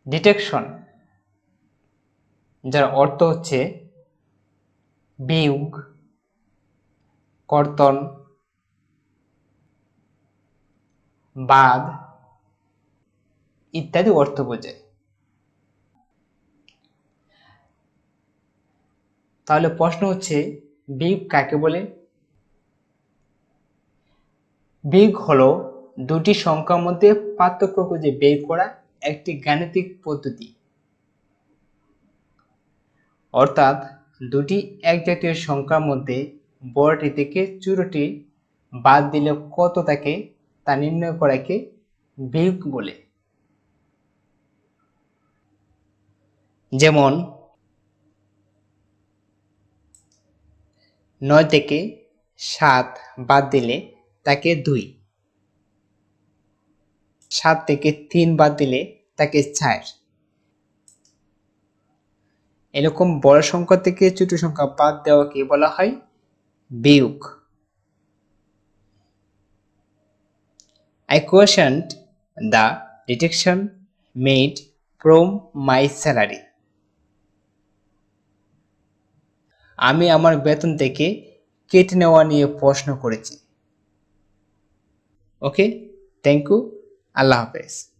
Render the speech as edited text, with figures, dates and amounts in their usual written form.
Detection, যার অর্থ হচ্ছে বিয়োগ, কর্তন, বাদ ইত্যাদি অর্থ বোঝায়। তাহলে প্রশ্ন হচ্ছে বিয়োগ কাকে বলে? বিয়োগ হলো দুটি সংখ্যার মধ্যে পার্থক্য খুঁজে বের করা একটি গাণিতিক পদ্ধতি। অর্থাৎ দুটি একজাতীয় সংখ্যার মধ্যে বড়টি থেকে ছোটটি বাদ দিলে কত থাকে তা নির্ণয় করাকে বিয়োগ বলে। যেমন 9 থেকে 7 বাদ দিলে তাকে 2, 7 থেকে 3 বাদ দিলে তাকে 4। এরকম বড় সংখ্যা থেকে ছোট সংখ্যা বাদ দেওয়াকে বলা হয় বিয়োগ। I questioned the deduction made from my salary. আমি আমার বেতন থেকে কেটে নেওয়া নিয়ে প্রশ্ন করেছি। ওকে, থ্যাংক ইউ, আল্লাহ হাফেজ।